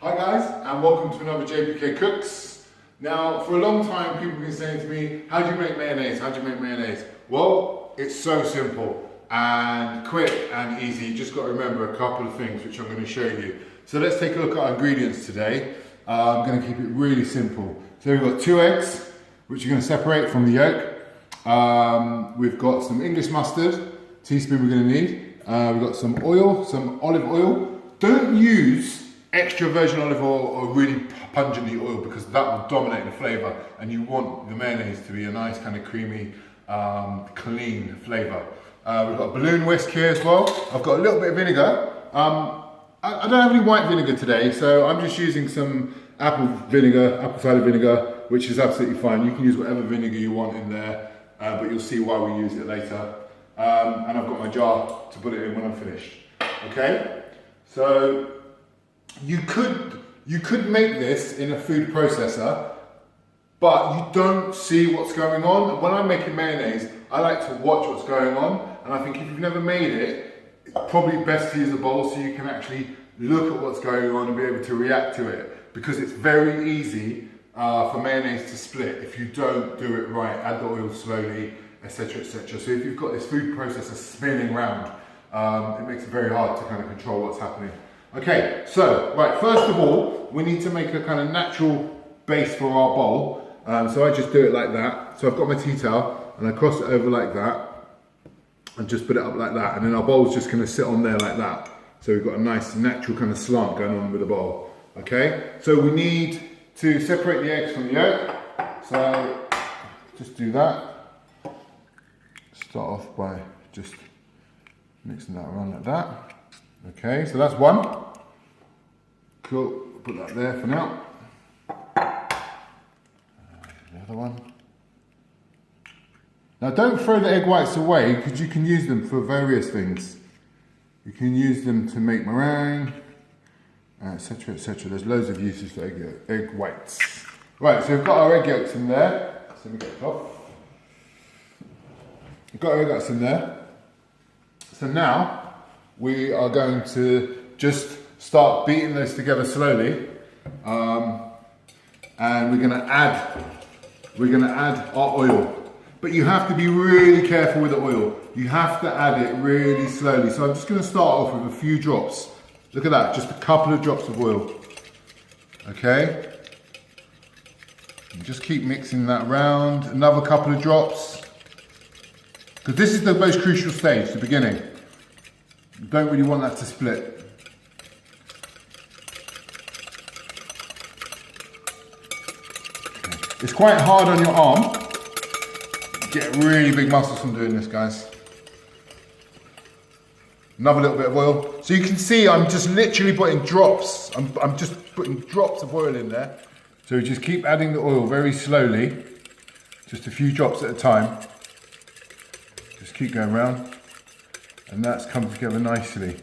Hi guys, and welcome to another JPK Cooks. Now, for a long time people have been saying to me, how do you make mayonnaise? How do you make mayonnaise? Well, it's so simple and quick and easy. You just got to remember a couple of things which I'm going to show you. So let's take a look at our ingredients today. I'm going to keep it really simple. So we've got 2 eggs, which you're going to separate from the yolk. We've got some English mustard, teaspoon we're going to need. We've got some oil, some olive oil. Don't use extra virgin olive oil or really pungently oil because that will dominate the flavour, and you want the mayonnaise to be a nice kind of creamy, clean flavour. We've got a balloon whisk here as well. I've got a little bit of vinegar. I don't have any white vinegar today, so I'm just using some apple cider vinegar, which is absolutely fine. You can use whatever vinegar you want in there, but you'll see why we use it later. And I've got my jar to put it in when I'm finished. Okay, so you could make this in a food processor, but you don't see what's going on. When I'm making mayonnaise, I like to watch what's going on, and I think if you've never made it, it's probably best to use a bowl so you can actually look at what's going on and be able to react to it, because it's very easy for mayonnaise to split if you don't do it right. Add the oil slowly, etc, etc. So if you've got this food processor spinning around, it makes it very hard to kind of control what's happening. Okay, so, right, first of all, we need to make a kind of natural base for our bowl. So I just do it like that. So I've got my tea towel and I cross it over like that and just put it up like that. And then our bowl's just gonna sit on there like that. So we've got a nice natural kind of slant going on with the bowl. Okay, so we need to separate the eggs from the yolk. So just do that. Start off by just mixing that around like that. Okay, so that's one. Cool, put that there for now. The other one. Now don't throw the egg whites away, because you can use them for various things. You can use them to make meringue, etc, etc. There's loads of uses for egg whites. Right, so we've got our egg yolks in there. So let me get it off. We've got our egg yolks in there. So now we are going to just start beating those together slowly, and we're going to add our oil. But you have to be really careful with the oil. You have to add it really slowly. So I'm just going to start off with a few drops. Look at that, just a couple of drops of oil. Okay, and just keep mixing that around. Another couple of drops, because this is the most crucial stage, the beginning. You don't really want that to split. Okay. It's quite hard on your arm. You get really big muscles from doing this, guys. Another little bit of oil. So you can see I'm just literally putting drops. I'm just putting drops of oil in there. So we just keep adding the oil very slowly. Just a few drops at a time. Just keep going around. And that's come together nicely.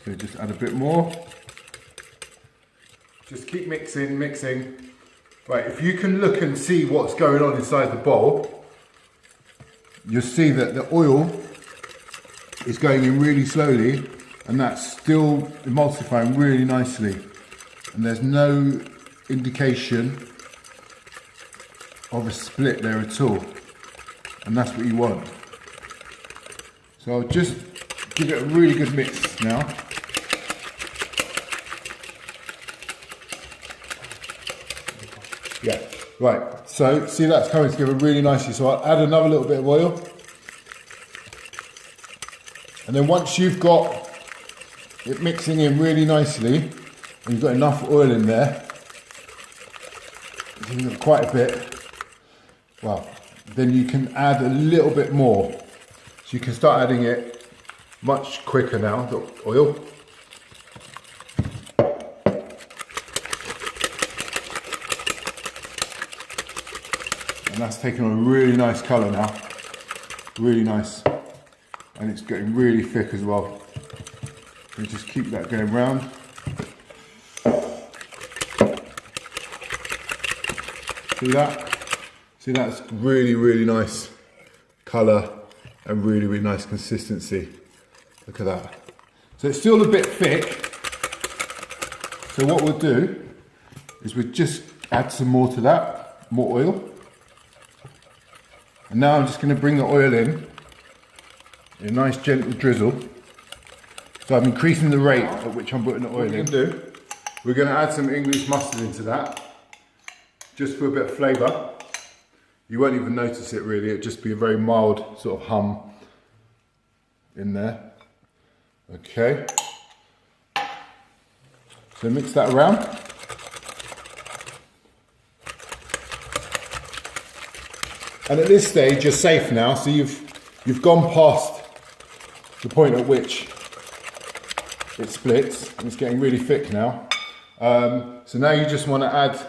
So just add a bit more. Just keep mixing, mixing. Right, if you can look and see what's going on inside the bowl, you'll see that the oil is going in really slowly, and that's still emulsifying really nicely. And there's no indication of a split there at all, and that's what you want. So I'll just give it a really good mix now. Yeah, right, so see that's coming together really nicely. So I'll add another little bit of oil, and then once you've got it mixing in really nicely and you've got enough oil in there, you've got quite a bit. Well, then you can add a little bit more. So you can start adding it much quicker now, the oil. And that's taking on a really nice colour now. Really nice. And it's getting really thick as well. You just keep that going round. See that? See, that's really, really nice colour and really, really nice consistency. Look at that. So it's still a bit thick. So what we'll do is we'll just add some more to that, more oil. And now I'm just going to bring the oil in a nice gentle drizzle. So I'm increasing the rate at which I'm putting the oil in. We're going to add some English mustard into that, just for a bit of flavour. You won't even notice it really, it'll just be a very mild sort of hum in there. Okay. So mix that around. And at this stage you're safe now, so you've gone past the point at which it splits and it's getting really thick now. So now you just want to add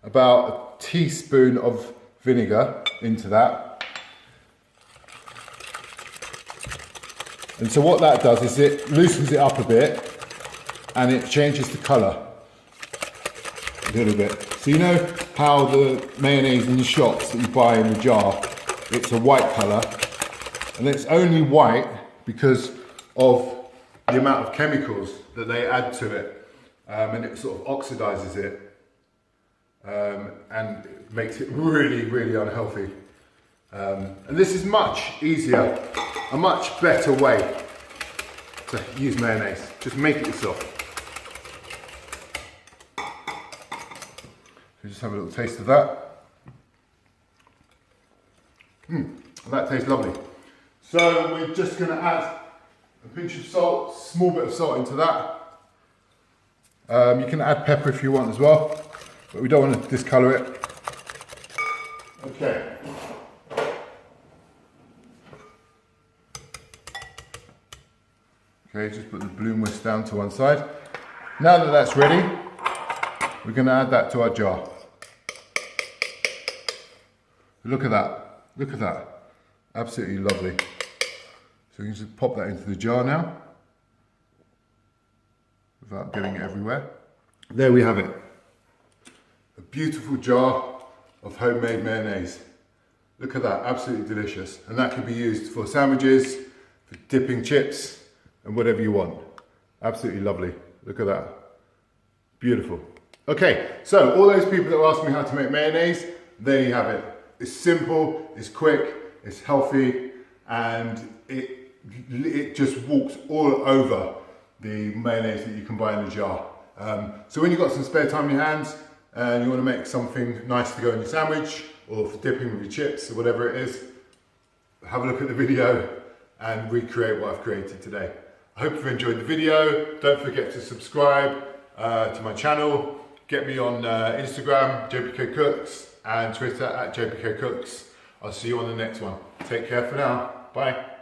about a teaspoon of vinegar into that. And so what that does is it loosens it up a bit and it changes the colour a little bit. So you know how the mayonnaise in the shops that you buy in the jar, it's a white colour, and it's only white because of the amount of chemicals that they add to it, and it sort of oxidizes it and it makes it really, really unhealthy. And this is much easier, a much better way to use mayonnaise. Just make it yourself. So just have a little taste of that. That tastes lovely. So we're just going to add a pinch of salt, small bit of salt into that. You can add pepper if you want as well, but we don't want to discolour it. Okay. Okay, just put the bloom whisk down to one side. Now that that's ready, we're going to add that to our jar. Look at that, look at that. Absolutely lovely. So you can just pop that into the jar now, without getting it everywhere. There we have it. A beautiful jar of homemade mayonnaise. Look at that, absolutely delicious. And that can be used for sandwiches, for dipping chips, and whatever you want. Absolutely lovely. Look at that. Beautiful. Okay, so all those people that asked me how to make mayonnaise, there you have it. It's simple, it's quick, it's healthy, and it just walks all over the mayonnaise that you can buy in a jar. So when you've got some spare time in your hands and you want to make something nice to go in your sandwich or for dipping with your chips or whatever it is, have a look at the video and recreate what I've created today. I hope you've enjoyed the video. Don't forget to subscribe to my channel. Get me on Instagram, JPK Cooks, and Twitter at JPK Cooks. I'll see you on the next one. Take care for now. Bye.